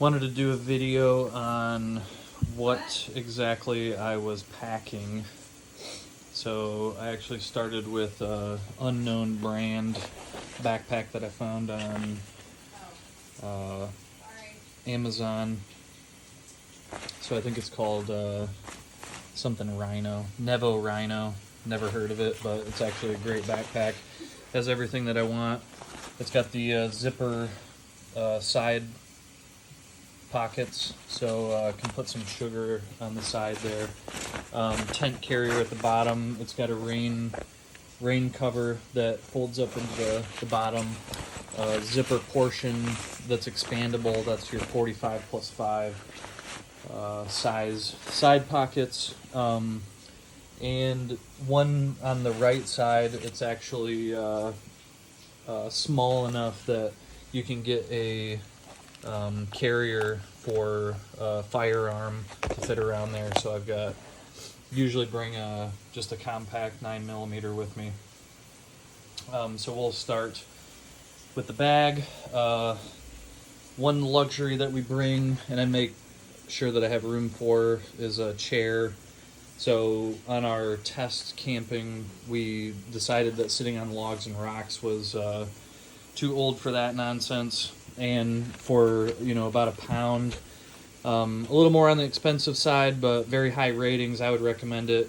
Wanted to do a video on what exactly I was packing. So I actually started with a unknown brand backpack that I found on uh, Amazon. So I think it's called something Rhino, Nevo Rhino. Never heard of it, but it's actually a great backpack. Has everything that I want. It's got the zipper side pockets, so I can put some sugar on the side there. Tent carrier at the bottom. It's got a rain cover that folds up into the bottom. Zipper portion that's expandable. That's your 45 plus 5 size side pockets. And one on the right side, it's actually small enough that you can get a carrier for a firearm to fit around there. So I've got usually bring just a compact 9mm with me. So we'll start with the bag. One luxury that we bring, and I make sure that I have room for, is a chair. So on our test camping, we decided that sitting on logs and rocks was too old for that nonsense. And for about £1, a little more on the expensive side, but very high ratings, I would recommend it.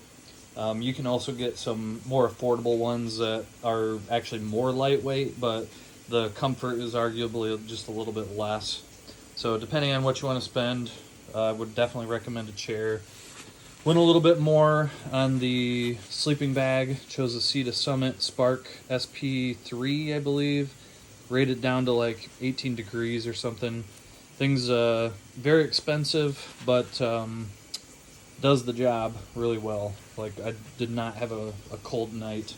You can also get some more affordable ones that are actually more lightweight, but the comfort is arguably just a little bit less. So depending on what you want to spend, I would definitely recommend a chair. Went a little bit more on the sleeping bag. Chose a Sea to Summit Spark SP3, I believe. Rated down to like 18 degrees or something. Thing's very expensive, but does the job really well. Like, I did not have a cold night.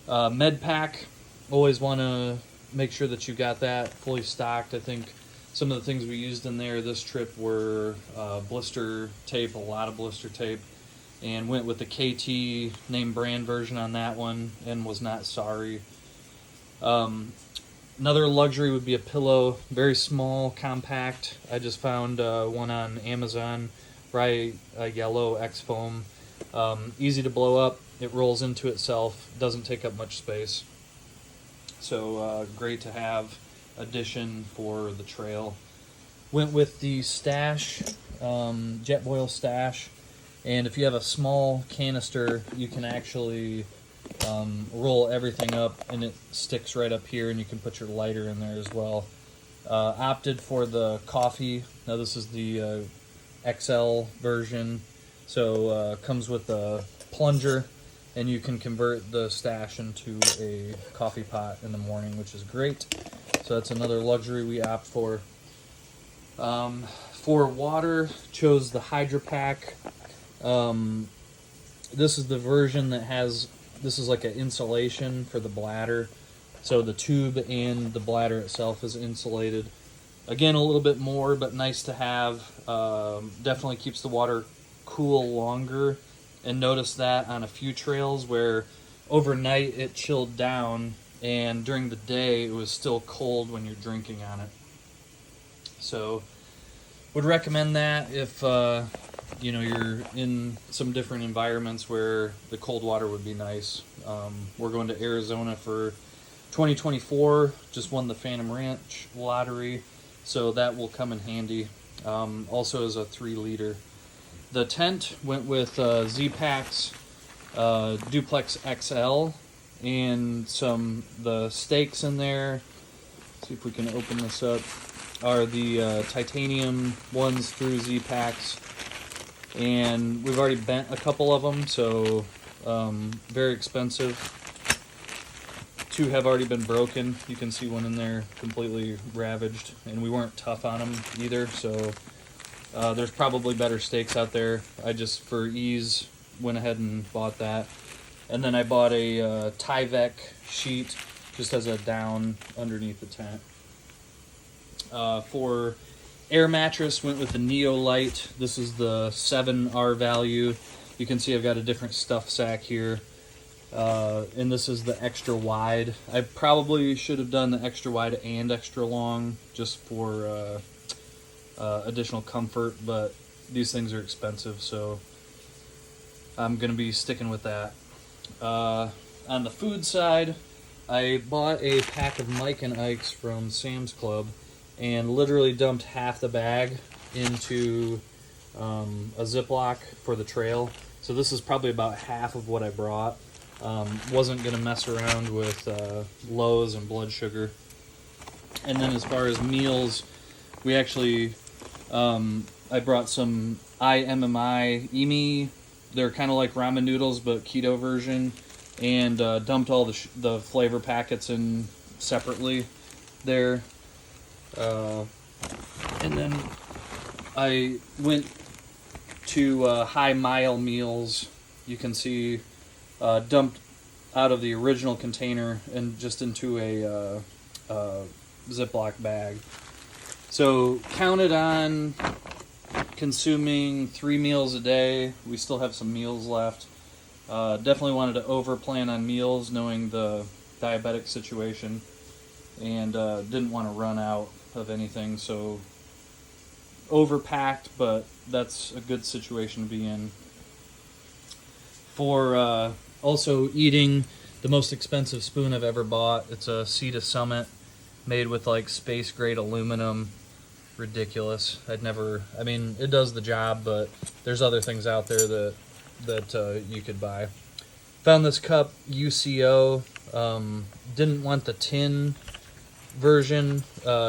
Med pack, always want to make sure that you got that fully stocked. I think some of the things we used in there this trip were blister tape, a lot of blister tape, and went with the KT name brand version on that one and was not sorry. Another luxury would be a pillow, very small, compact. I just found one on Amazon, bright yellow X foam. Easy to blow up, it rolls into itself, doesn't take up much space. So great to have addition for the trail. Went with the stash, Jetboil stash, and if you have a small canister, you can actually roll everything up and it sticks right up here, and you can put your lighter in there as well. Opted for the coffee. Now this is the XL version, so comes with a plunger, and you can convert the stash into a coffee pot in the morning, which is great. So that's another luxury we opt for. For water, chose the Hydra Pack. This is the version that has, this is like an insulation for the bladder. So the tube and the bladder itself is insulated. Again, a little bit more, but nice to have. Definitely keeps the water cool longer. And notice that on a few trails where overnight it chilled down, and during the day it was still cold when you're drinking on it. So would recommend that if you're in some different environments where the cold water would be nice. We're going to Arizona for 2024. Just won the Phantom Ranch lottery, so that will come in handy. Also as a 3-liter. The tent went with Z-Packs Duplex XL and the stakes in there. Let's see if we can open this up. Are the titanium ones through Z-Packs, and we've already bent a couple of them, so very expensive. 2 have already been broken. You can see one in there completely ravaged, and we weren't tough on them either, so there's probably better stakes out there. I just, for ease, went ahead and bought that. And then I bought a Tyvek sheet, just as a down underneath the tent. For air mattress, went with the Neolite. This is the 7R value. You can see I've got a different stuff sack here. And this is the extra wide. I probably should have done the extra wide and extra long, just for additional comfort, but these things are expensive, so I'm going to be sticking with that. On the food side, I bought a pack of Mike and Ike's from Sam's Club and literally dumped half the bag into a Ziploc for the trail. So this is probably about half of what I brought. Wasn't going to mess around with lows and blood sugar. And then as far as meals, we actually, I brought some IMMI. They're kind of like ramen noodles, but keto version. And dumped all the flavor packets in separately there. And then I went to High Mile Meals. You can see dumped out of the original container and just into a Ziploc bag. So counted on consuming 3 meals a day. We still have some meals left. Definitely wanted to over plan on meals, knowing the diabetic situation, and didn't want to run out of anything, so overpacked, but that's a good situation to be in. For also eating, the most expensive spoon I've ever bought. It's a Sea to Summit, made with like space grade aluminum. Ridiculous. I mean, it does the job, but there's other things out there that you could buy. Found this cup, UCO. Didn't want the tin version.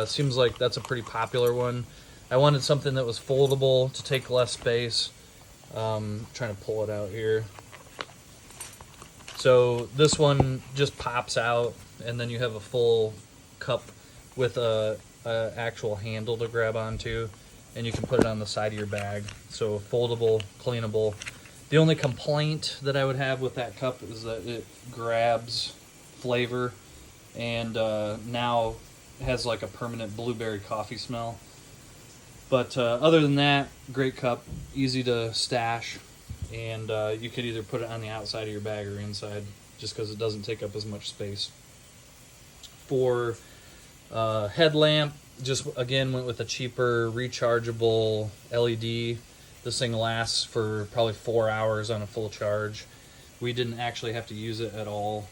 Seems like that's a pretty popular one. I wanted something that was foldable to take less space. Trying to pull it out here. So this one just pops out, and then you have a full cup with a actual handle to grab onto, and you can put it on the side of your bag. So foldable, cleanable. The only complaint that I would have with that cup is that it grabs flavor, and now has like a permanent blueberry coffee smell. But other than that, great cup, easy to stash, and you could either put it on the outside of your bag or inside, just because it doesn't take up as much space. For headlamp, just again went with a cheaper rechargeable LED. This thing lasts for probably 4 hours on a full charge. We didn't actually have to use it at all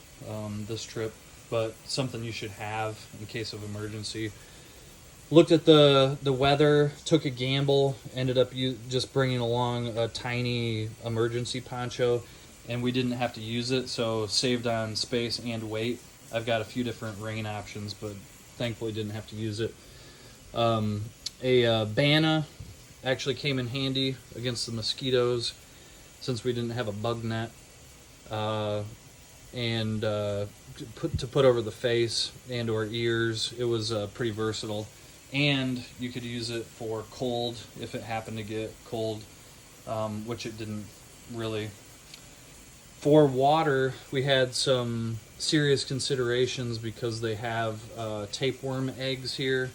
this trip, but something you should have in case of emergency. Looked at the weather, took a gamble, ended up just bringing along a tiny emergency poncho, and we didn't have to use it, so saved on space and weight. I've got a few different rain options, but thankfully didn't have to use it. A Bana actually came in handy against the mosquitoes, since we didn't have a bug net, and to put over the face and or ears. It was pretty versatile, and you could use it for cold if it happened to get cold, which it didn't really. For water, we had some serious considerations because they have tapeworm eggs here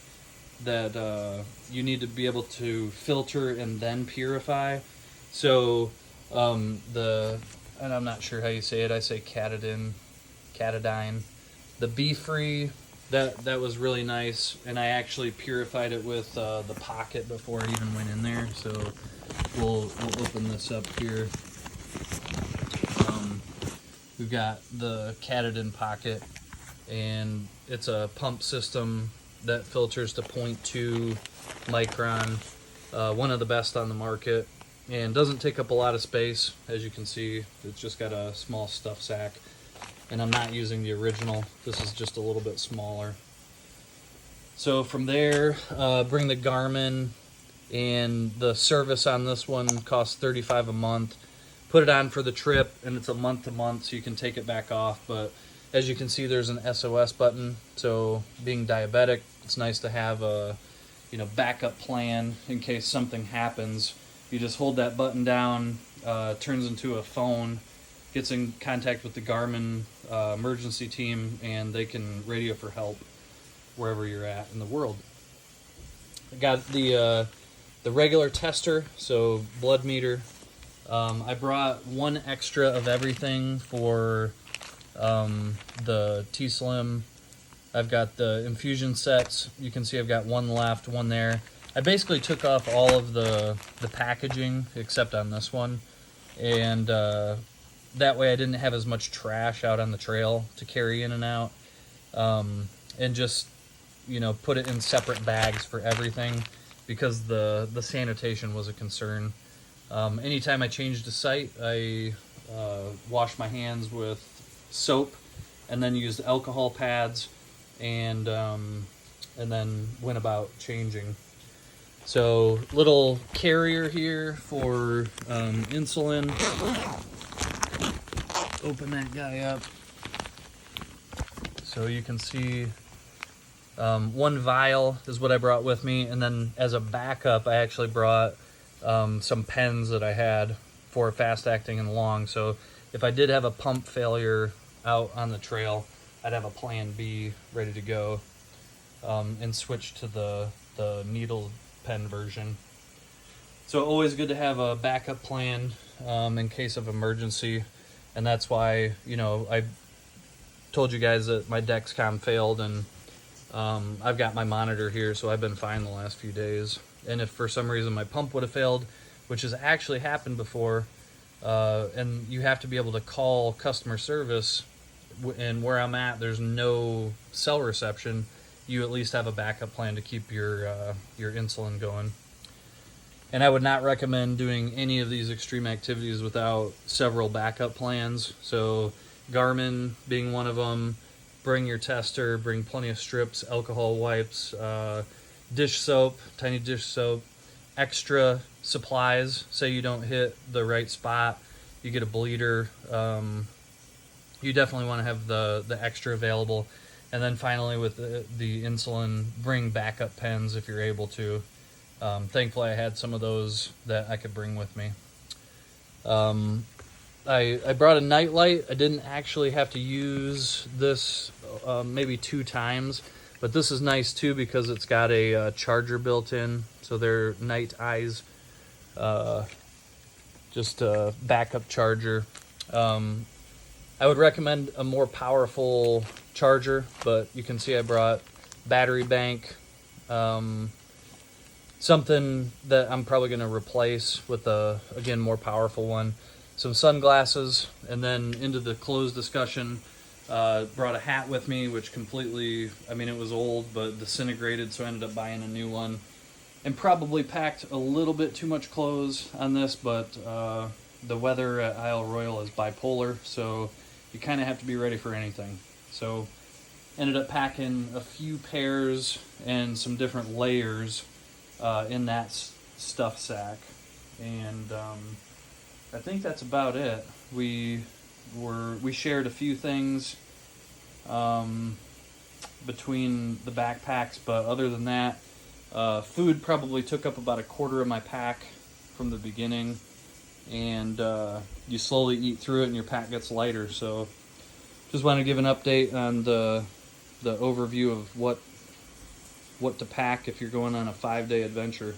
that you need to be able to filter and then purify. So and I'm not sure how you say it. I say catadine. The bee-free, that was really nice, and I actually purified it with the pocket before it even went in there. So we'll open this up here. We've got the catadine pocket, and it's a pump system that filters to 0.2 micron, one of the best on the market, and doesn't take up a lot of space. As you can see, it's just got a small stuff sack, and I'm not using the original. This is just a little bit smaller. So from there, bring the Garmin, and the service on this one costs $35 a month. Put it on for the trip, and it's a month to month, so you can take it back off. But as you can see, there's an SOS button. So being diabetic, it's nice to have a backup plan in case something happens. You just hold that button down, turns into a phone, gets in contact with the Garmin emergency team, and they can radio for help wherever you're at in the world. I got the regular tester, so blood meter. I brought one extra of everything for the T-Slim. I've got the infusion sets. You can see I've got one left, one there. I basically took off all of the packaging except on this one, and that way I didn't have as much trash out on the trail to carry in and out, and just, you know, put it in separate bags for everything because the sanitation was a concern. Anytime I changed a site, I washed my hands with soap and then used alcohol pads, and then went about changing. So little carrier here for insulin. Open that guy up so you can see. One vial is what I brought with me, and then as a backup I actually brought some pens that I had for fast acting and long, so if I did have a pump failure out on the trail, I'd have a plan B ready to go, and switch to the needle pen version. So always good to have a backup plan in case of emergency, and that's why, you know, I told you guys that my Dexcom failed, and I've got my monitor here, so I've been fine the last few days. And if for some reason my pump would have failed, which has actually happened before, and you have to be able to call customer service, and where I'm at, there's no cell reception, you at least have a backup plan to keep your insulin going. And I would not recommend doing any of these extreme activities without several backup plans. So Garmin being one of them. Bring your tester, bring plenty of strips, alcohol wipes, dish soap, tiny dish soap, extra supplies. Say you don't hit the right spot, you get a bleeder. You definitely want to have the extra available. And then finally with the insulin, bring backup pens if you're able to. Thankfully I had some of those that I could bring with me. I brought a nightlight. I didn't actually have to use this maybe 2 times, but this is nice too because it's got a charger built in, so they're night eyes, just a backup charger. I would recommend a more powerful charger, but you can see I brought battery bank, something that I'm probably going to replace with a, again, more powerful one. Some sunglasses, and then into the clothes discussion, brought a hat with me, which completely, I mean, it was old, but disintegrated, so I ended up buying a new one. And probably packed a little bit too much clothes on this, but the weather at Isle Royale is bipolar, so you kind of have to be ready for anything. So ended up packing a few pairs and some different layers in that stuff sack. And I think that's about it. We shared a few things between the backpacks, but other than that, food probably took up about a quarter of my pack from the beginning, and you slowly eat through it and your pack gets lighter. So just want to give an update on the overview of what to pack if you're going on a 5-day adventure.